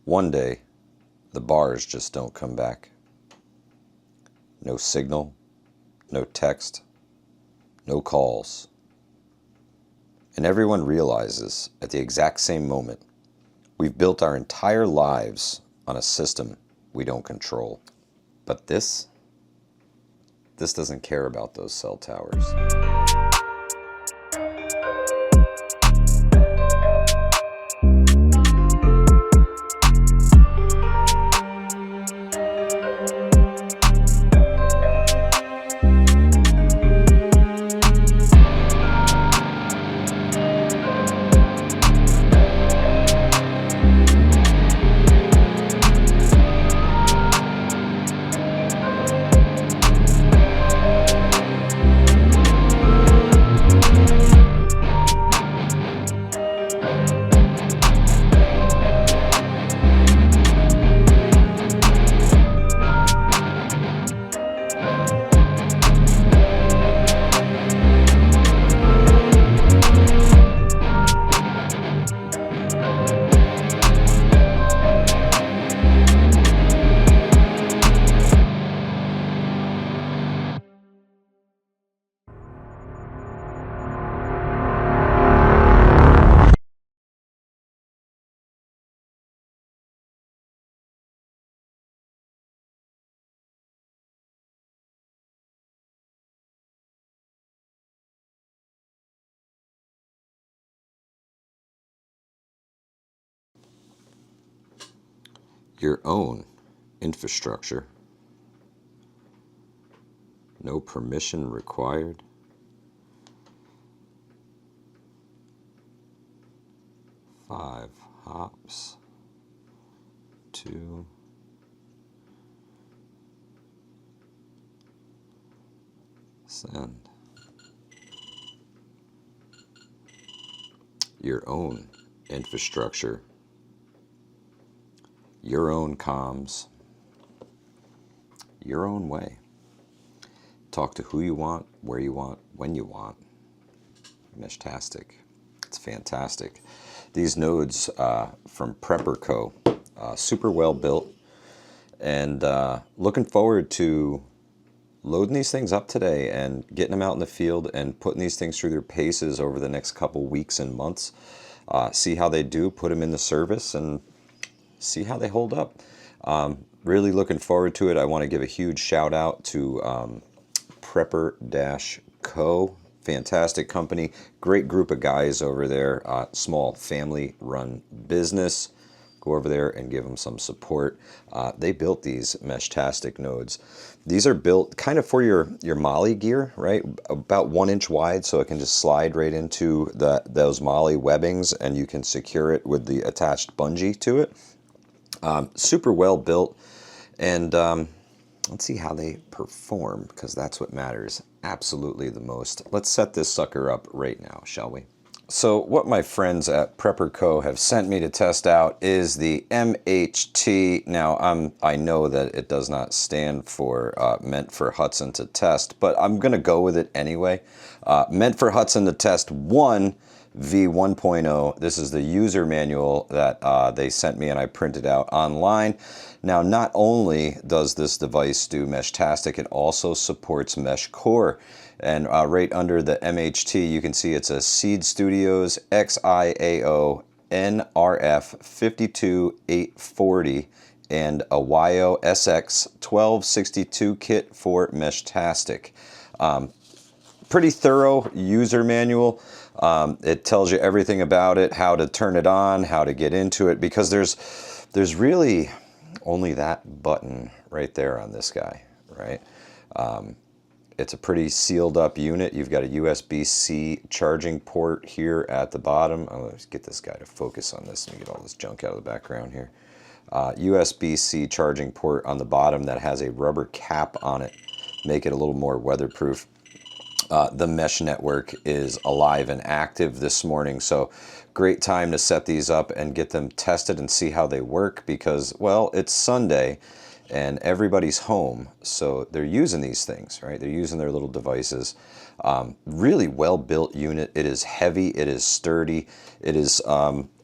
One day, the bars just don't come back. No signal, no text, no calls. And everyone realizes at the exact same moment, we've built our entire lives on a system we don't control. But this doesn't care about those cell towers. Your own infrastructure. No permission required. Five hops. 2. Send. Your own infrastructure. Your own comms, your own way. Talk to who you want, where you want, when you want. Meshtastic. It's fantastic. These nodes from Preparedness, super well built, and looking forward to loading these things up today and getting them out in the field and putting these things through their paces over the next couple weeks and months. See how they do, put them in the service, and see how they hold up. Really looking forward to it. I want to give a huge shout out to Prepper-Co. Fantastic company, great group of guys over there, small family run business. Go over there and give them some support. They built these Meshtastic nodes. These are built kind of for your Molly gear, right? About 1 inch wide, so it can just slide right into those Molly webbings, and you can secure it with the attached bungee to it. Super well built, and let's see how they perform, because that's what matters absolutely the most. Let's set this sucker up right now, shall we? So what my friends at Preparedness have sent me to test out is the MHT. Now I know that it does not stand for meant for Hudson to test, but I'm gonna go with it anyway. Meant for Hudson to test 1 V1.0. This is the user manual that they sent me and I printed out online. Now, not only does this device do Meshtastic, it also supports Mesh Core. And right under the MHT, you can see it's a Seed Studios XIAO NRF 52840 and a YO SX 1262 kit for Meshtastic. Pretty thorough user manual. It tells you everything about it, how to turn it on, how to get into it, because there's really only that button right there on this guy, right? It's a pretty sealed up unit. You've got a USB-C charging port here at the bottom. Let's get this guy to focus on this. Let me get all this junk out of the background here. USB-C charging port on the bottom that has a rubber cap on it, make it a little more weatherproof. The mesh network is alive and active this morning, so great time to set these up and get them tested and see how they work, because, well, it's Sunday and everybody's home, so they're using these things, right? They're using their little devices. Really well built unit. It is heavy, it is sturdy, it is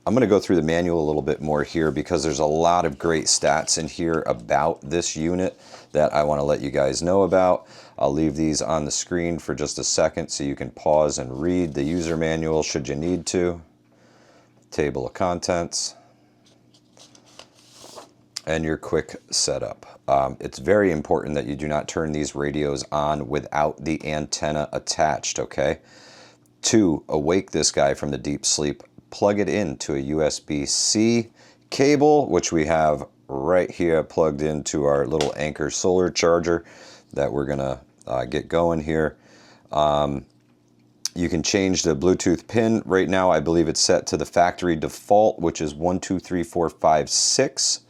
I'm going to go through the manual a little bit more here because there's a lot of great stats in here about this unit that I want to let you guys know about. I'll leave these on the screen for just a second so you can pause and read the user manual should you need to. Table of contents. And your quick setup. It's very important that you do not turn these radios on without the antenna attached, okay? To awake this guy from the deep sleep, plug it into a USB-C cable, which we have right here plugged into our little Anchor solar charger that we're gonna get going here. You can change the Bluetooth pin. Right now, I believe it's set to the factory default, which is 1, 2, 3, 4, 5, 6.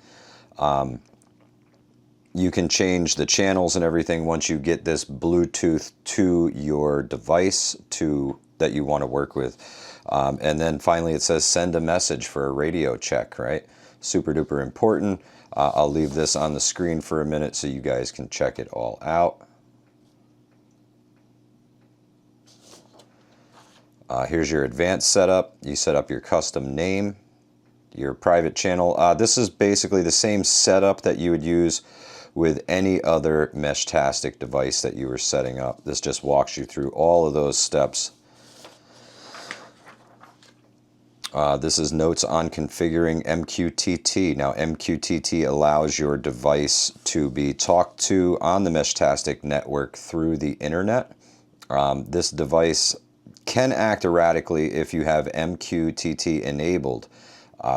You can change the channels and everything once you get this Bluetooth to your device that you want to work with. And then finally it says send a message for a radio check, right? Super duper important. I'll leave this on the screen for a minute so you guys can check it all out. Here's your advanced setup. You set up your custom name, your private channel. This is basically the same setup that you would use with any other Meshtastic device that you were setting up. This just walks you through all of those steps. This is notes on configuring MQTT. Now, MQTT allows your device to be talked to on the Meshtastic network through the internet. This device can act erratically if you have MQTT enabled.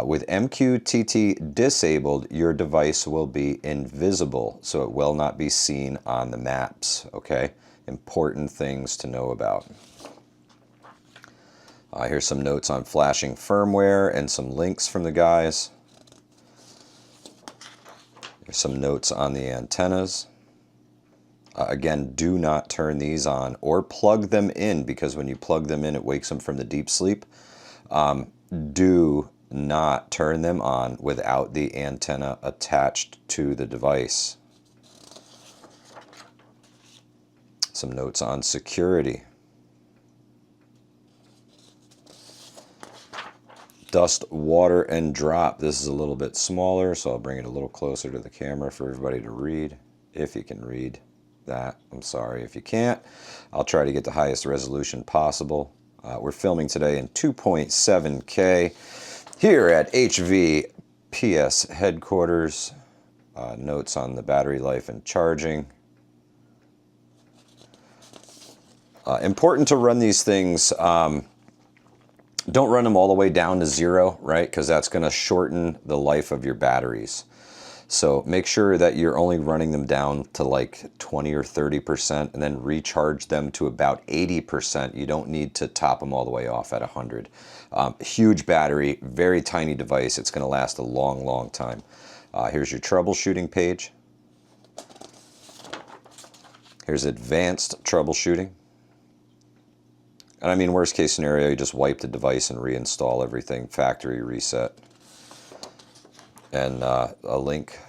With MQTT disabled, your device will be invisible, so it will not be seen on the maps, okay? Important things to know about. Here's some notes on flashing firmware and some links from the guys. Here's some notes on the antennas. Again, do not turn these on or plug them in, because when you plug them in, it wakes them from the deep sleep. Do not turn them on without the antenna attached to the device. Some notes on security. Dust, water, and drop. This is a little bit smaller, so I'll bring it a little closer to the camera for everybody to read, if you can read that. I'm sorry if you can't. I'll try to get the highest resolution possible. We're filming today in 2.7K here at HVPS headquarters. Notes on the battery life and charging. Important to run these things. Don't run them all the way down to 0, right? Because that's going to shorten the life of your batteries. So make sure that you're only running them down to like 20 or 30% and then recharge them to about 80%. You don't need to top them all the way off at 100. Huge battery, very tiny device. It's going to last a long, long time. Here's your troubleshooting page. Here's advanced troubleshooting. And I mean, worst case scenario, you just wipe the device and reinstall everything, factory reset. And a link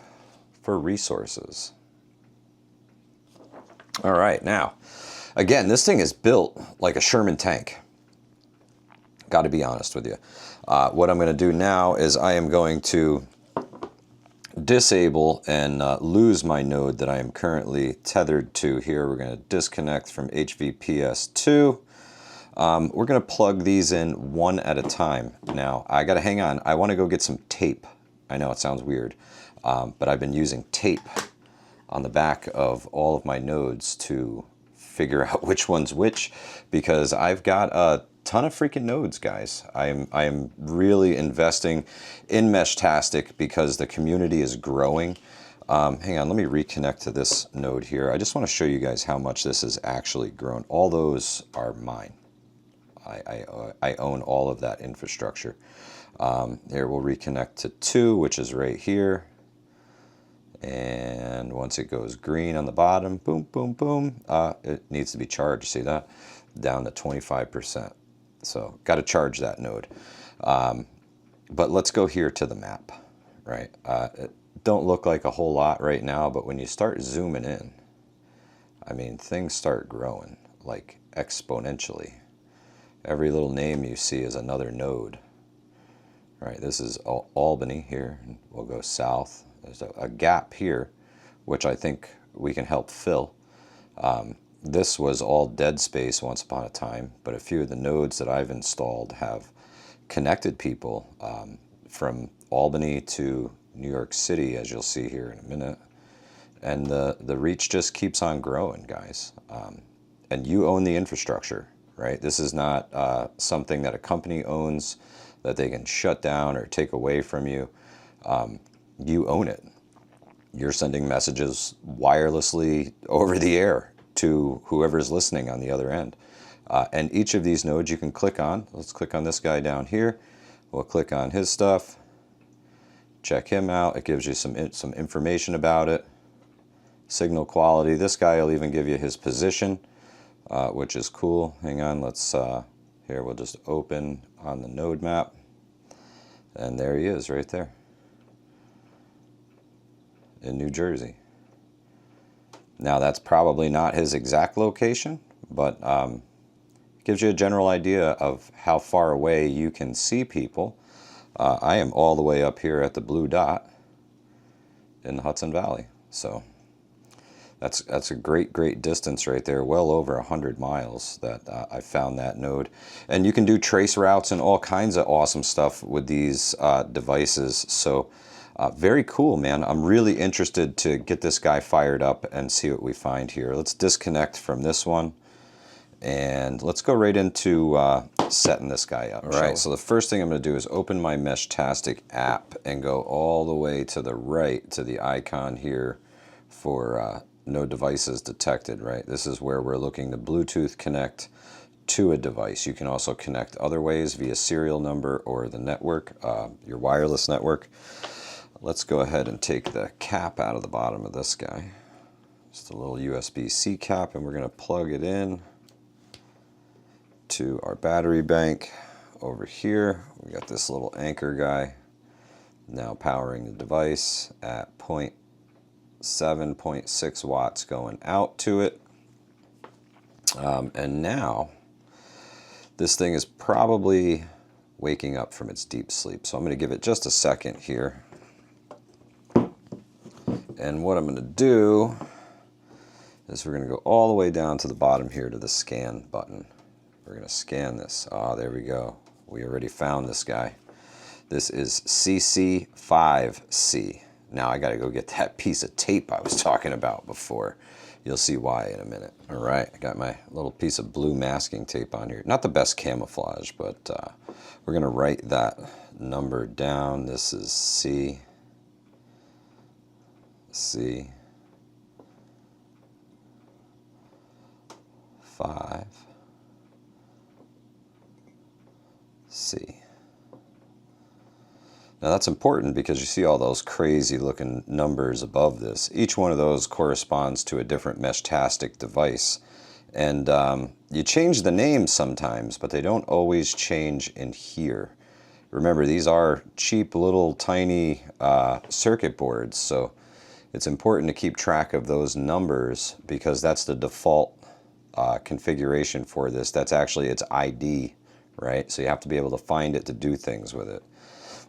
for resources. All right, now, again, this thing is built like a Sherman tank. Got to be honest with you. What I'm going to do now is I am going to disable and lose my node that I am currently tethered to here. We're going to disconnect from HVPS2. We're going to plug these in one at a time. Now, I got to hang on. I want to go get some tape. I know it sounds weird, but I've been using tape on the back of all of my nodes to figure out which one's which, because I've got a ton of freaking nodes, guys. I am really investing in Meshtastic because the community is growing. Hang on, let me reconnect to this node here. I just want to show you guys how much this has actually grown. All those are mine. I own all of that infrastructure. Here we'll reconnect to 2, which is right here. And once it goes green on the bottom, boom, boom, boom, it needs to be charged. See that? Down to 25%. So got to charge that node. But let's go here to the map, right? It don't look like a whole lot right now, but when you start zooming in, I mean, things start growing like exponentially. Every little name you see is another node. All right, this is Albany here. We'll go south. There's a gap here, which I think we can help fill. This was all dead space once upon a time, but a few of the nodes that I've installed have connected people from Albany to New York City, as you'll see here in a minute. And the reach just keeps on growing, guys. And you own the infrastructure, right? This is not something that a company owns that they can shut down or take away from you. You own it. You're sending messages wirelessly over the air to whoever's listening on the other end. And each of these nodes you can click on. Let's click on this guy down here. We'll click on his stuff. Check him out. It gives you some information about it. Signal quality. This guy will even give you his position, which is cool. Hang on, let's, here we'll just open on the node map. And there he is right there in New Jersey. Now that's probably not his exact location, but gives you a general idea of how far away you can see people. I am all the way up here at the blue dot in the Hudson Valley. So that's a great distance right there, well over 100 miles that I found that node. And you can do trace routes and all kinds of awesome stuff with these devices. So very cool, man. I'm really interested to get this guy fired up and see what we find here. Let's disconnect from this one. And let's go right into setting this guy up. All right, so the first thing I'm going to do is open my Meshtastic app and go all the way to the right to the icon here for no devices detected, right? This is where we're looking to Bluetooth connect to a device. You can also connect other ways via serial number or the network, your wireless network. Let's go ahead and take the cap out of the bottom of this guy. Just a little USB-C cap, and we're going to plug it in to our battery bank over here. We got this little anchor guy now powering the device at 7.6 watts going out to it. And now this thing is probably waking up from its deep sleep. So I'm going to give it just a second here. And what I'm going to do is we're going to go all the way down to the bottom here to the scan button. We're going to scan this. Ah, there we go. We already found this guy. This is CC5C. Now I got to go get that piece of tape I was talking about before. You'll see why in a minute. All right, I got my little piece of blue masking tape on here. Not the best camouflage, but we're going to write that number down. This is C. C. 5. C. Now that's important because you see all those crazy looking numbers above this. Each one of those corresponds to a different Meshtastic device. And you change the names sometimes, but they don't always change in here. Remember, these are cheap little tiny circuit boards, so it's important to keep track of those numbers because that's the default configuration for this. That's actually its ID, right? So you have to be able to find it to do things with it.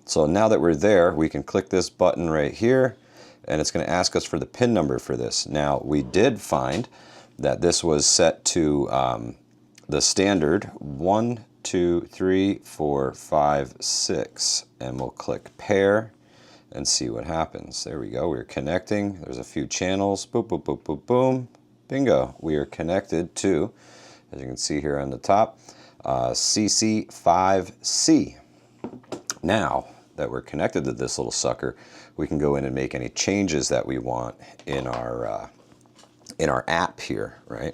So now that we're there, we can click this button right here, and it's going to ask us for the PIN number for this. Now, we did find that this was set to the standard 1, 2, 3, 4, 5, 6, and we'll click pair and see what happens. There we go. We're connecting. There's a few channels. Boop, boop, boop, boop, boom. Bingo. We are connected to, as you can see here on the top, CC5C. Now that we're connected to this little sucker, we can go in and make any changes that we want in our app here, right?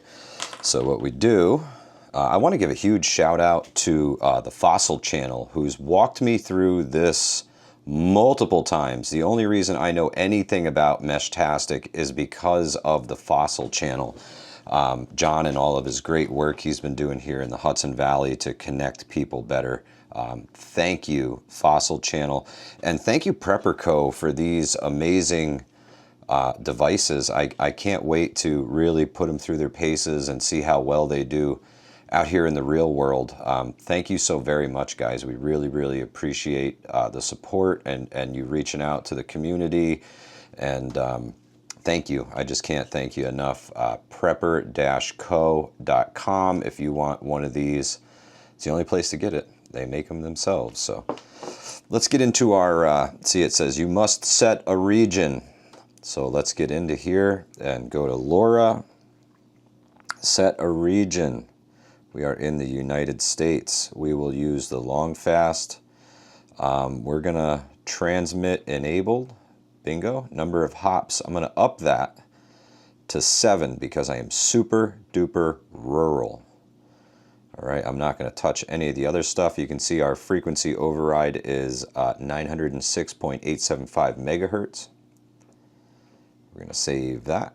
So what we do, I want to give a huge shout out to the Fossil channel, who's walked me through this multiple times. The only reason I know anything about Meshtastic is because of the Fossil channel. John and all of his great work he's been doing here in the Hudson Valley to connect people better. Thank you, Fossil channel. And thank you, Prepper Co. for these amazing devices. I can't wait to really put them through their paces and see how well they do out here in the real world. Thank you so very much, guys. We really, really appreciate the support and you reaching out to the community. And thank you. I just can't thank you enough. Prepper-co.com if you want one of these. It's the only place to get it. They make them themselves. So let's get into our, see, it says you must set a region. So let's get into here and go to LoRa. Set a region. We are in the United States. We will use the long fast. We're going to transmit enabled. Bingo. Number of hops. I'm going to up that to 7 because I am super duper rural. All right, I'm not going to touch any of the other stuff. You can see our frequency override is 906.875 megahertz. We're going to save that.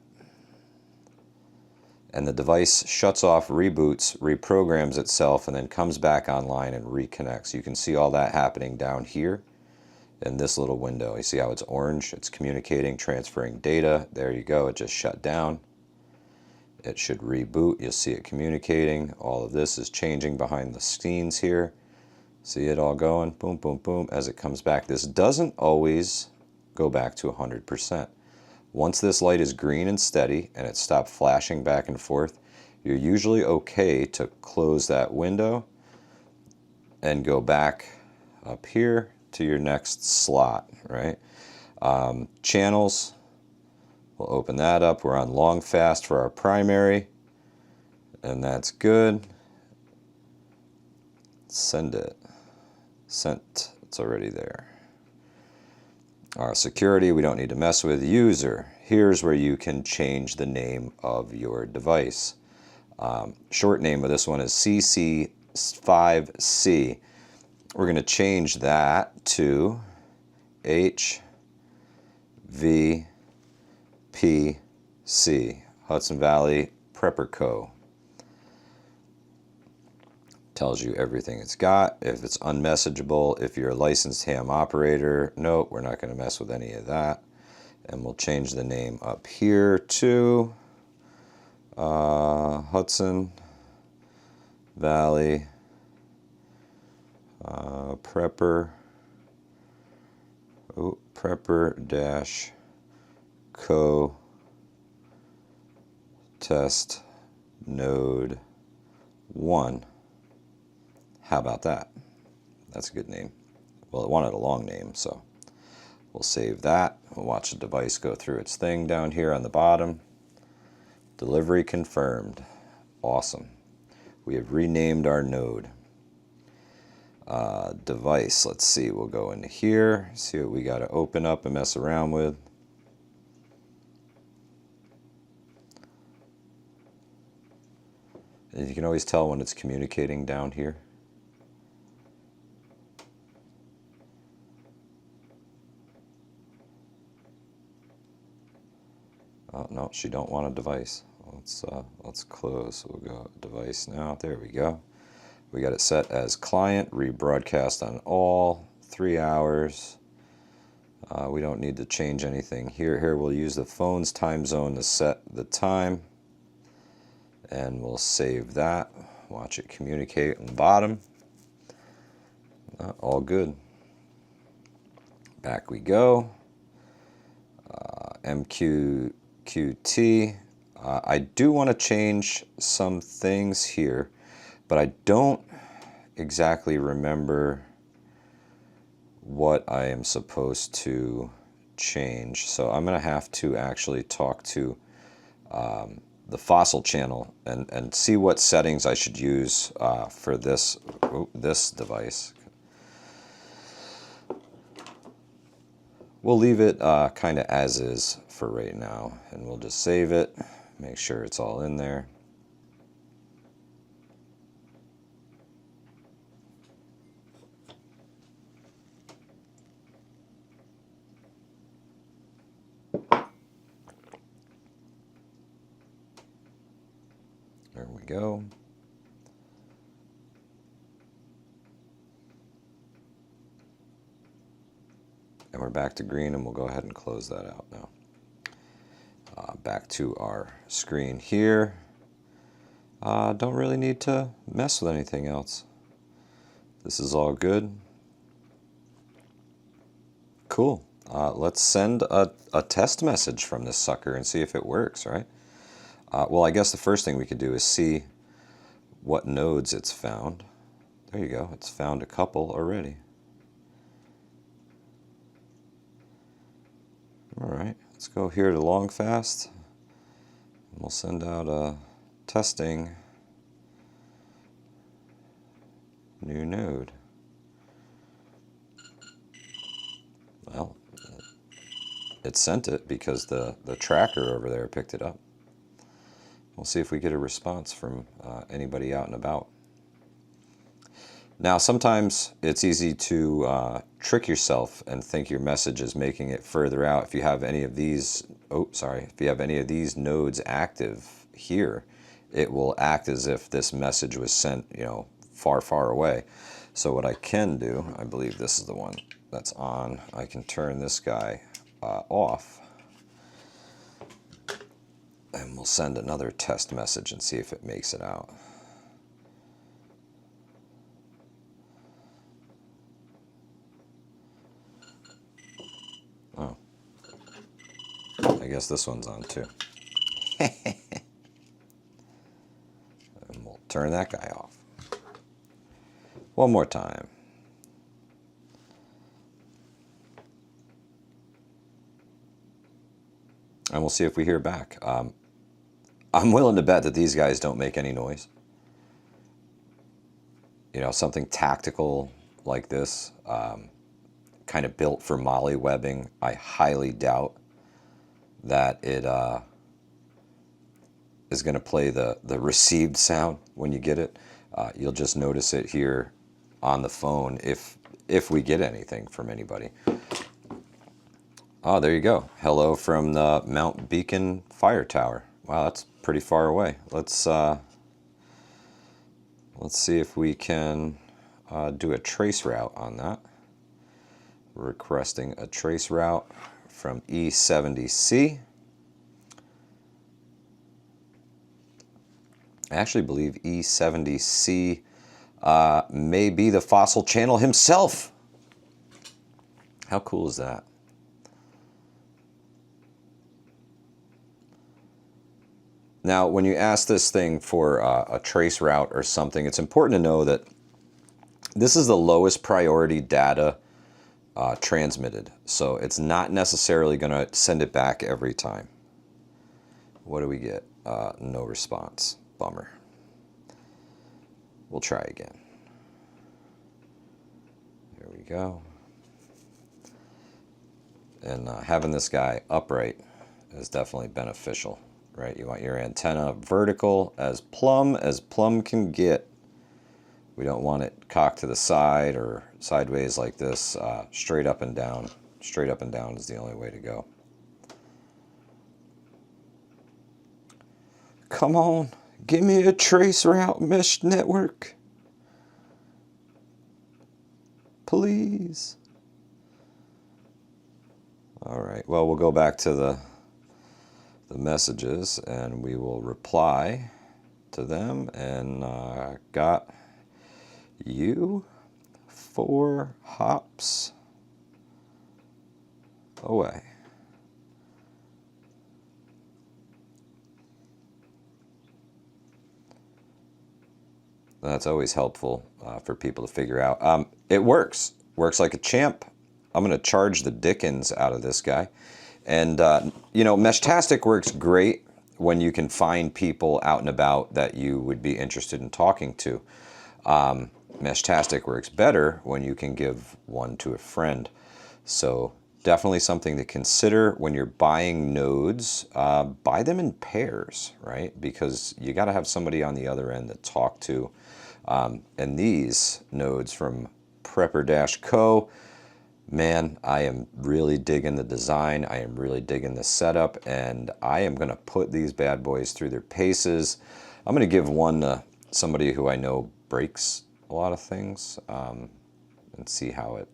And the device shuts off, reboots, reprograms itself, and then comes back online and reconnects. You can see all that happening down here in this little window. You see how it's orange? It's communicating, transferring data. There you go. It just shut down. It should reboot. You'll see it communicating. All of this is changing behind the scenes here. See it all going? Boom, boom, boom. As it comes back, this doesn't always go back to 100%. Once this light is green and steady and it stops flashing back and forth, you're usually okay to close that window and go back up here to your next slot, right? Channels. We'll open that up. We're on long fast for our primary, and that's good. Send it. Sent. It's already there. Our security, we don't need to mess with. User. Here's where you can change the name of your device. Short name of this one is CC5C. We're going to change that to HVPC, Hudson Valley Prepper Co. Tells you everything it's got. If it's unmessageable, if you're a licensed ham operator, nope, we're not going to mess with any of that. And we'll change the name up here to Hudson Valley Prepper-Co test node 1. How about that? That's a good name. Well, it wanted a long name, so we'll save that. We'll watch the device go through its thing down here on the bottom. Delivery confirmed. Awesome. We have renamed our node. Device, let's see, we'll go into here, see what we got to open up and mess around with. And you can always tell when it's communicating down here. Oh, no, she don't want a device. Let's close. We'll go device now. There we go. We got it set as client, rebroadcast on all, 3 hours. We don't need to change anything here. Here we'll use the phone's time zone to set the time. And we'll save that. Watch it communicate on the bottom. All good. Back we go. MQT. I do want to change some things here, but I don't exactly remember what I am supposed to change. So I'm going to have to actually talk to the fossil channel and see what settings I should use for this device. We'll leave it kind of as is for right now, and we'll just save it, make sure it's all in there. There we go. And we're back to green, and we'll go ahead and close that out now. Back to our screen here. Don't really need to mess with anything else. This is all good. Cool. Let's send a test message from this sucker and see if it works, right? Well, I guess the first thing we could do is see what nodes it's found. There you go. It's found a couple already. All right. Let's go here to long fast. We'll send out a testing new node. Well, it sent it because the tracker over there picked it up. We'll see if we get a response from anybody out and about. Now, sometimes it's easy to trick yourself and think your message is making it further out. If you have any of these, if you have any of these nodes active here, it will act as if this message was sent, far, far away. So what I can do, I believe this is the one that's on, I can turn this guy off, and we'll send another test message and see if it makes it out. Oh, I guess this one's on too. And we'll turn that guy off. One more time. And we'll see if we hear back. I'm willing to bet that these guys don't make any noise. Something tactical like this, kind of built for mollywebbing, I highly doubt that it is going to play the received sound when you get it. You'll just notice it here on the phone if we get anything from anybody. Oh, there you go. Hello from the Mount Beacon Fire Tower. Wow, that's pretty far away. Let's see if we can do a trace route on that. Requesting a trace route from E70C. I actually believe E70C may be the Fossil Channel himself. How cool is that? Now, when you ask this thing for a trace route or something, it's important to know that this is the lowest priority data transmitted. So it's not necessarily going to send it back every time. What do we get? No response. Bummer. We'll try again. There we go. And having this guy upright is definitely beneficial. Right, you want your antenna vertical as plumb can get. We don't want it cocked to the side or sideways like this. Straight up and down. Straight up and down is the only way to go. Come on, give me a trace route mesh network. Please. All right, well, we'll go back to the messages and we will reply to them, and got you 4 hops away. That's always helpful for people to figure out. It works like a champ. I'm going to charge the dickens out of this guy. And, Meshtastic works great when you can find people out and about that you would be interested in talking to. Meshtastic works better when you can give one to a friend. So definitely something to consider when you're buying nodes. Buy them in pairs, right? Because you got to have somebody on the other end to talk to. And these nodes from Prepper-Co, man, I am really digging the design. I am really digging the setup, and I am going to put these bad boys through their paces. I'm going to give one to somebody who I know breaks a lot of things, and see how it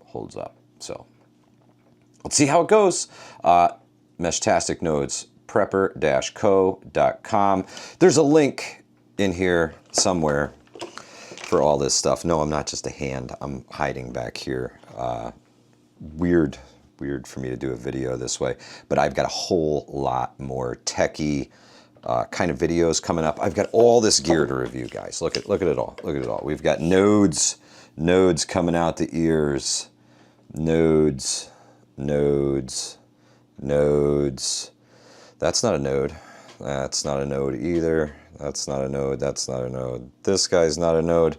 holds up. So let's see how it goes. Meshtastic nodes, prepper-co.com. There's a link in here somewhere for all this stuff. No, I'm not just a hand. I'm hiding back here. Weird for me to do a video this way, but I've got a whole lot more techie kind of videos coming up. I've got all this gear to review, guys. Look at it all. Look at it all. We've got nodes coming out the ears. Nodes. That's not a node. That's not a node either. That's not a node. That's not a node. This guy's not a node.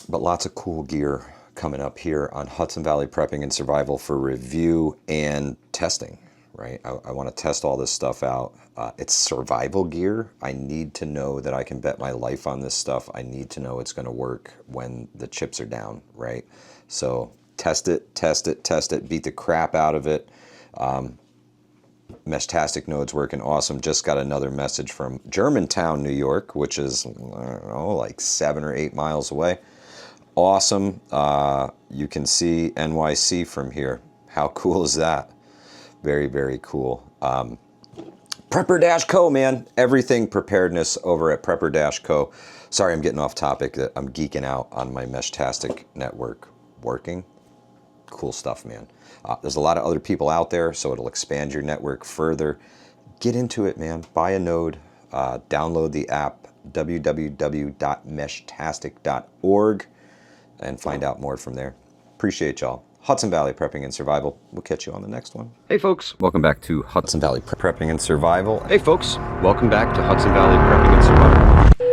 But lots of cool gear coming up here on Hudson Valley Prepping and Survival for review and testing, right? I want to test all this stuff out. It's survival gear. I need to know that I can bet my life on this stuff. I need to know it's going to work when the chips are down, right? So test it, beat the crap out of it. Meshtastic node's working awesome. Just got another message from Germantown, New York, which is, I don't know, like 7 or 8 miles away. Awesome. You can see NYC from here. How cool is that? Very, very cool. Prepper-Co, man. Everything preparedness over at Prepper-Co. Sorry, I'm getting off topic. I'm geeking out on my Meshtastic network working. Cool stuff, man. There's a lot of other people out there, so it'll expand your network further. Get into it, man. Buy a node. Download the app, www.meshtastic.org, and find out more from there. Appreciate y'all. Hudson Valley Prepping and Survival. We'll catch you on the next one. Hey folks, welcome back to Hudson Valley Prepping and Survival. Hey folks, welcome back to Hudson Valley Prepping and Survival.